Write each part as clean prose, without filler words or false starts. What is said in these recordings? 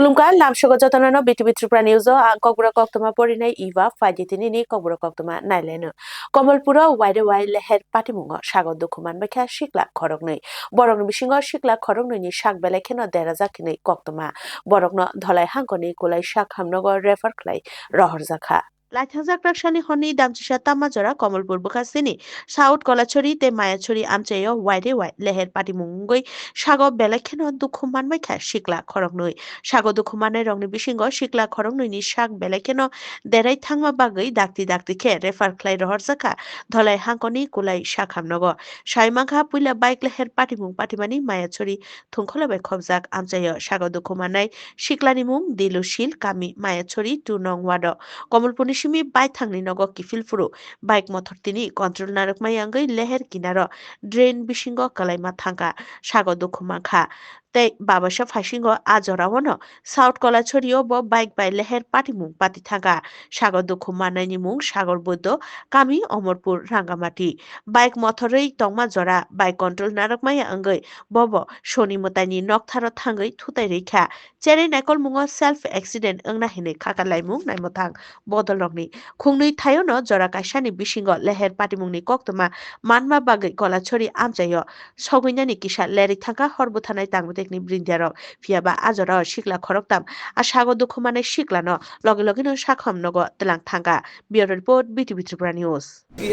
Kulumkan lamshogo jotonono BTV Tripura News kokbura koktoma porinai iwa faiditini kokbura koktoma naileno Komolpura waide wai leher patimungo sago dokuman bekha shikla khorognoi borogno bisingo shikla khorognoi ni sak belekeno derajakini koktoma borogno dholai hangkoni kulai sak hamnogo refer khlai rohorjakha Laithangjakrak sani honi damchisa tamajora Komolpur bukasini South Kolachori te Mayachori amchayo waide wai leher patimungoi sago belekeno dukuman bekha shikla khorognoi sago dukumanai rongni bisingo shikla khorognoi ni sak belekeno derai thangma bagoi dakti khe refer khlai rohorjakha dholai hangkoni kulai sak hamnogo saimangkha puila bike leher patimung patimani Mayachori thungkholabai khobjak amchayo sago dukumanai shiklani mung Dilushil Kami Mayachori 2 nong wado Komolpurni simi bike thangni nogo kifilfuru bike motor tini control narokmai angoi leher kinaro drain bisingo kalaima thangka sago dukhumangkha tei babasa phasingo ajoraono South Kolachori bo bike by leher patimung pati thangka sago dukhumanai mung Sagor Buddho Kami Omorpur Rangamati bike motorei tongma jora bike control narokmai angoi bobo shoni mutaini noktharo thangoi thutai reikha cherei naikol mungo self accident ongna hinui khakalaimung naimotang bodolrokni khungnui thayono jora kaisani bisingo leher patimungni koktoma manma bagoi Kolachori amchayo soguinani kisa leri thangka horbuthanai tangbutekni brindiarok phiaba ajora shikla khoroktam sago dukhumanai shiklano loge logeno sakham nogo telang thangka bureau report BTV Tripura News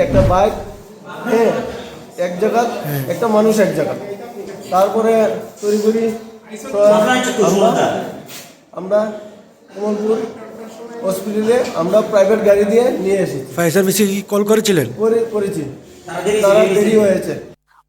একটা bike এক জায়গা একটা মানুষ এক জায়গা তারপরে তড়িঘড়ি আমরা কমলপুর হসপিটালে আমরা প্রাইভেট গাড়ি দিয়ে নিয়ে এসেছি ফায়ার সার্ভিসে কি কল করেছিলেন করেছি তারা দেরি হয়েছে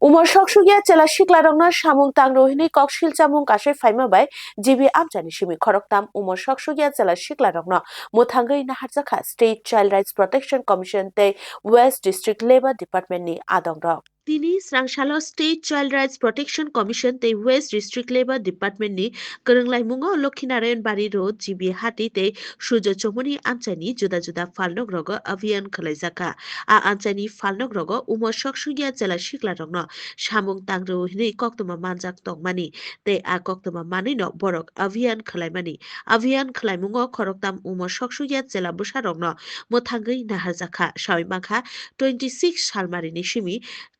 Umar Shoksugia Chela Shiklarongna Shamung Tang Rohini Kokshil Chamung Kashe Faimabai Jibi Amjani Shimi Khoroktam Umar Shoksugia Chela Shiklarongna Muthangai Naharjakha State Child Rights Protection Commission te West District Labour Department ni Adongrok তিনি স্রাংশালো state child rights protection commission তে west district labour department ni করংলাইমুঙ্গ Lakshminarayan Bari road GB হাটি te সূর্য চমনি আমচানি জুদা জুদা ফালনক রগ অভিযান খলাইজাকা আ আমচানি ফালনক রগ উমর সকসুগিয়া জেলা শিকলারংন সামুং তাংরো হিনি কক্তমা মানজাক তংমানি te a কক্তমা মানিন বরক অভিযান খলাইমানি অভিযান খলাইমুঙ্গ খরকতাম উমর সকসুগিয়া জেলা বুসারংন মথাঙ্গই নাহারজাখা সাইমাখা 26 সালমারিনি Simi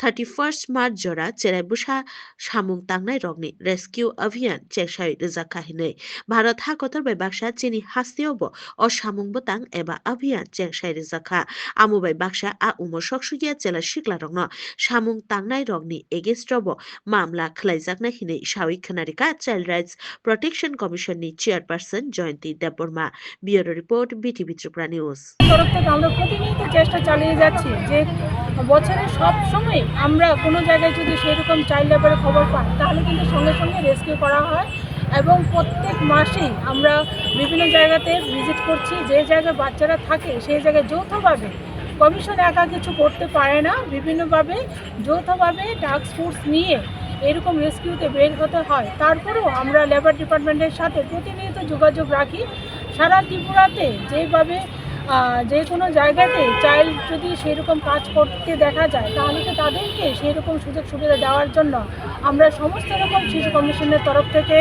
31st March jora cherai busa samung tangnai rokni rescue अभियान cheksai rejakha hinui Bharat hakotor bai baksa chini hasteo o samung botang eba अभियान cheksai rejakha amu bai baksa a umor soksugia jela shiklarokno samung tangnai rokni against robo mamla khlaijakna hinui sawi khanarika Child Rights Protection Commission ni chairperson Jayanti Debborma bureau report BTV Tripura News তরফ থেকে আমরা প্রতিনিয়ত চেষ্টা চালিয়ে যাচ্ছি যে বছরে সব সময় আমরা কোনো জায়গায় যদি সেরকম চাইল্ড লেবারের খবর পাই তাহলে কিন্তু সঙ্গে সঙ্গে রেস্কিউ করা হয় এবং প্রত্যেক মাসেই আমরা বিভিন্ন জায়গাতে ভিজিট করছি যে জায়গায় বাচ্চারা থাকে সেই জায়গায় যৌথভাবে কমিশন একা কিছু করতে পারে না বিভিন্নভাবে যৌথভাবে টাস্ক ফোর্স নিয়ে এরকম রেস্কিউতে বের হতে হয় তারপরেও আমরা লেবার ডিপার্টমেন্টের সাথে প্রতিনিয়ত যোগাযোগ রাখি সারা ত্রিপুরাতে যেভাবে যে কোনো জায়গাতে চাইল্ড যদি সেরকম কাজ করতে দেখা যায় তাহলে তো তাদেরকে সেরকম সুযোগ সুবিধা দেওয়ার জন্য আমরা সমস্ত রকম শিশু কমিশনের তরফ থেকে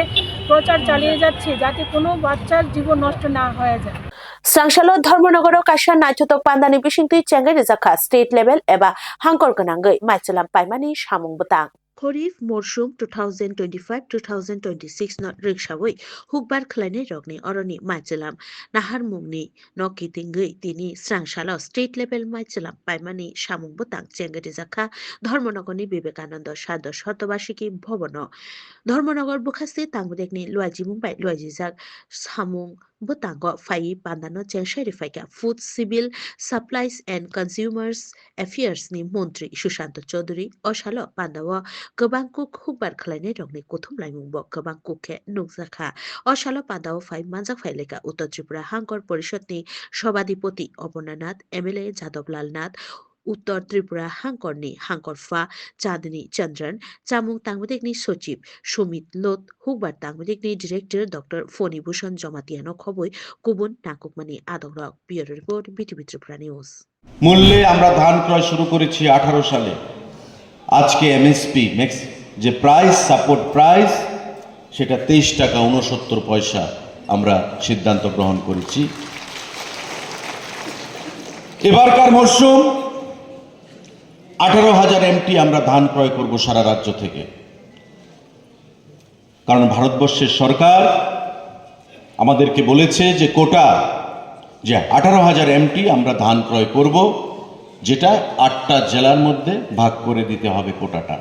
প্রচার চালিয়ে যাচ্ছি যাতে কোনো বাচ্চার জীবন নষ্ট না হয়ে যায় Sangshalo Dharmanagor Kasha Naitotok Pandani Bishingti Chengai Rizakha State Level eba Hangkor Ganangai Maichalam Paimani Shamung Butang Kharif Morshum 2025-2026 not Rikshawai Hukbar Klane Rogni Oroni Maichalam Nahar Mungni Noki Tingai Tini Sangshalo State Level Maichalam Paimani Shamung Butang Chengai Rizakha Dharmanagoni Vivekananda Shado Shotobashiki Bhobono Dharmanagor Bukhasi Tangudekni Luaji Mumbai Luajizak Samung Butango Fai Pandano Chengshari Faika Food Civil Supplies and Consumers Affairs ni Montri Shushanto Chaudhary Oshalo Pandawa Gabangkuk Hukbar Khlainai Rokni Kuthum Laimungbo Gabangkuk ke Nukjakha Oshalo Pandawa Fai Manjak Faileka Uttar Tripura Hangkor Porishod ni Sobadipoti Oponanath MLA Jadavlal Nath উত্তর ত্রিপুরা হাংকরনি হাংকরফা চাঁদনী চন্দ্রন চামুং তাংবুদেকনি সচিব সুমিত লোত হুকবার তাংবুদেকনি director doctor Phanibhushan জমাতিয়ানো খবই কুবুন নাকুকমানি আদংরক bureau report BTV Tripura news মূল্যে আমরা ধান ক্রয় শুরু করেছি 18 সালে আজকে এমএসপি যে প্রাইস সাপোর্ট প্রাইস সেটা 23 টাকা 69 পয়সা আমরা সিদ্ধান্ত গ্রহণ করেছি। এবারকার মরশুম 18,000 এমটি আমরা ধান ক্রয় করব সারা রাজ্য থেকে, কারণ ভারতবর্ষের সরকার আমাদেরকে বলেছে যে কোটা, যে 18,000 এমটি আমরা ধান ক্রয় করব, যেটা 8টা জেলার মধ্যে ভাগ করে দিতে হবে কোটাটা।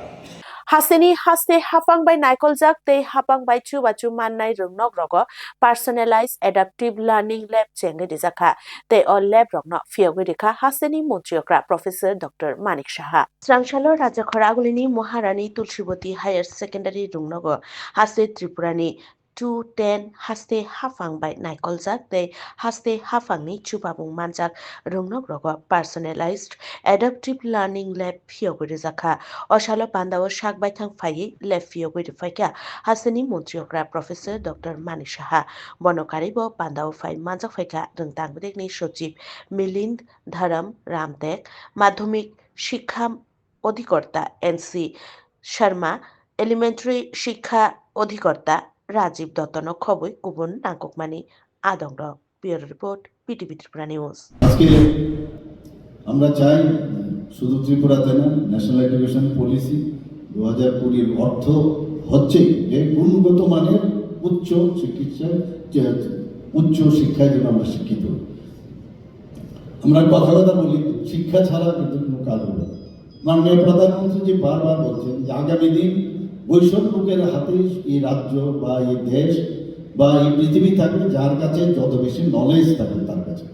Haseni haste hapang by Nicole Jack, they hapang by Chubachu Manai Rungnog Rogo, personalized adaptive learning lab Chenge Dizaka. They all lab Rogno, Fiogidika, Haseni Montiogra, Professor Dr. Manik Shaha. Srangshalo Rajakoragulini, Moharani, Tulshiboti, Higher Secondary Rungnogo, Haste Tripurani. 210 haste hafang by Nicole Jack, they haste hafang ni Chubabung Manjak, Rungnog Rogo, personalized adaptive learning lab Fiogidizaka. Oshalo Pandao Shak by Tang Fayi, left Fiogidifaka, Haseni Montiogra, Professor Dr. Manik Shaha, Bonokaribo, Pandao Fai Manjafaka, Rungtang Digni Shochip, Milind Dharam Ramtek, Madhumik Shikha Odikorta, NC Sharma, Elementary Shikha Odikorta, Rajiv Dottono Khoboi Kubun Nangkokmani Adongro. Bureau Report, PTV Tripura News. আজকে আমরা চাই শুধু ত্রিপুরাতে না, national education policy 2020 অর্থ হচ্ছে যে গুণগত মানের উচ্চ শিক্ষায় যেন আমরা শিক্ষিত। আমরা কথা বলি, শিক্ষা ছাড়া কিন্তু কোনো কাজ হবে না। মাননীয় প্রধানমন্ত্রী যে বারবার বলছেন যে আগামী দিন বৈষম্য লোকের হাতে এই রাজ্য বা এই দেশ বা এই পৃথিবী থাকবে যার কাছে যত বেশি নলেজ থাকবে তার কাছে।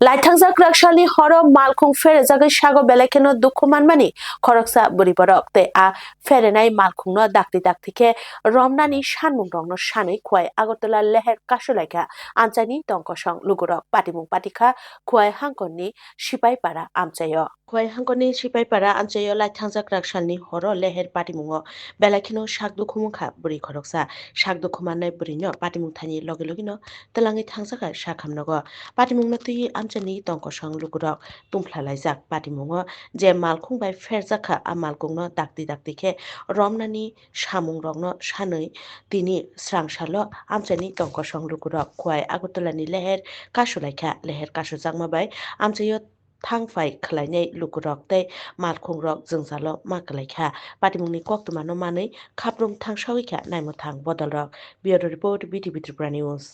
Laithangzak Rakshali Horo Malkung Fer Zaga Shago Belekeno Dukuman Mani, Koroksa Buriborok, they are Ferenai Malkuno Dakti Daktike, Romnani Shanmungno Shani, Kwai Agotola Leher Kashulaka, Antani Donkosong Lugurok, Patimung Patika, Kwai Hankoni, Shipai Para, Amchayo. Kwai Hankoni, Shipai Para, Amchayo, Laithangzak Rakshali Horo Leher Patimungo, Belekeno Shakdukumuka, Buri Koroksa, Shakdukumane Burino, Patimung Tani Logilogino, the Langi Tangzaka Shakamnogo, Patimungati Amchani Donkosong Lugurok, Tumplalaizak, Patimungo, Je Malkung by Ferzaka, a Malkungno, Dakti Daktike, Romnani, Shamung Rogno, Shanui, Dini, Srangshalo, Amchani Donkosong Lugurok, Kwai Agutolani Leher, Kashulaka, Leher Kashuzangma by Amchayo. Tangfai Kalane Lugurok de Malkung Rock Zungsalo Makaleka, Patimuni Koktumano Mani, Kaprum Tangshawika, Naimotang Bodolrock, Bureau Report, BTV Tripura News.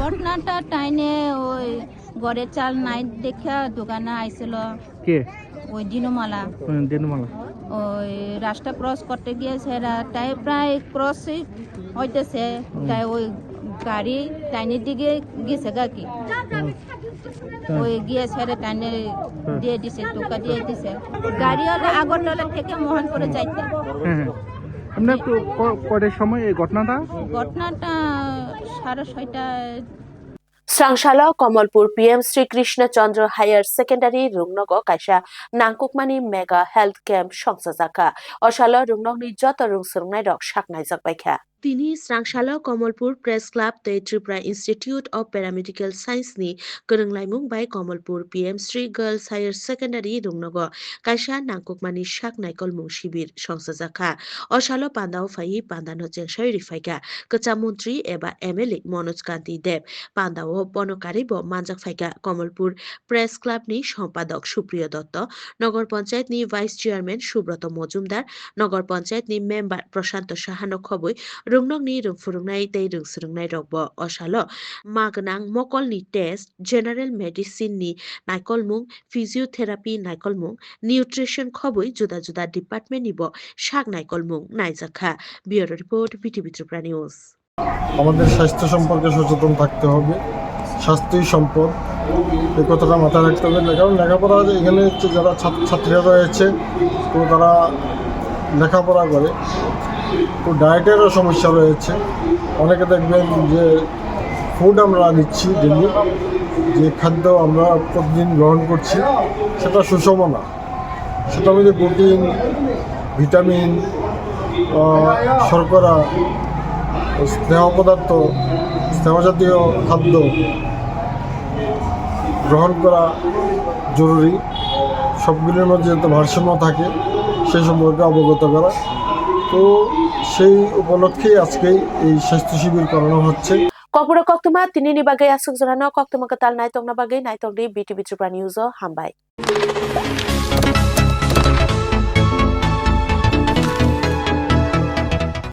ঘটনাটা টাইনে ওই গড়ে চাল নাই দেখা দোকানে আইছিল কে ওই দিনমালা ওই রাস্তা ক্রস করতে গিয়েছে তাই প্রায় ক্রস হইতেছে তাই ওই গাড়ি টাইনের দিকে গেছে কি ওই গিয়েছে টাইনে দিয়ে দিছে টোকা দিয়ে দিছে গাড়ি হলে আগরতলা থেকে মোহনপুরে যাইতে। আপনার কয়টার সময় এই ঘটনাটা 6:30 Srangshalo Kamalpur PM Sri Krishna Chandra Higher Secondary Rungnogo Kaisha Nangkukmani Mega Health Camp Songsajaka Oshalo Rungnogni Joto Rungsurungnai Rok Shaknaijak Baikha. তিনি Srangshalo Kamalpur Press Club the Tripura Institute of Paramedical Science ni Gurunglaimung by Kamalpur PM Sri Girls Higher Secondary Rungnogo Kaisha Nangkukmani Shaknaikol Mung Shibir Songsajaka Oshalo Pandao Fai Pandano Jengshay Rifaika Kacha Mantri eba MLA Manoj Kanti Deb Pandao Bonokaribo Manjak Faika Kamalpur Press Club ni সম্পাদক সুপ্রিয় দত্ত নগর panchayat ni Vice Chairman Subrata Majumdar নগর panchayat ni Member প্রশান্ত সাহানো খবই Rungnogni Rungfurungnai Tei Rungsurungnai Rogbo Oshalo Magnang Mokolni Test General Medicine ni Naikolmung Physiotherapy Naikolmung Nutrition Khoboi Juda Juda Department nibo Shak Naikolmung Naizakha Bureau Report BTV Tripura News. আমাদের স্বাস্থ্য সম্পর্কে সচেতন থাকতে হবে, স্বাস্থ্যই সম্পদ, এই কথাটা মাথায় রাখতে হবে। কারণ লেখাপড়া এখানে হচ্ছে যারা ছাত্রীরা রয়েছে তো তারা লেখাপড়া করে, তো ডায়েটেরও সমস্যা রয়েছে। অনেকে দেখবেন যে ফুড আমরা নিচ্ছি ডেলি, যে খাদ্য আমরা প্রতিদিন গ্রহণ করছি সেটা সুষম না, সেটা মধ্যে প্রোটিন, ভিটামিন, শর্করা, স্নেহ পদার্থ, স্নেহজাতীয় খাদ্য গ্রহণ করা জরুরি। সবগুলির মধ্যে যাতে ভারসাম্য থাকে সে সম্পর্কে অবগত করা। তো সেই উপলক্ষে আজকে এই স্বাস্থ্য শিবির করানো হচ্ছে। Kokbura koktuma tinini bagai asuk jorano koktuma ketal naitok na bagai naitok di BTV Tripura News o hambai.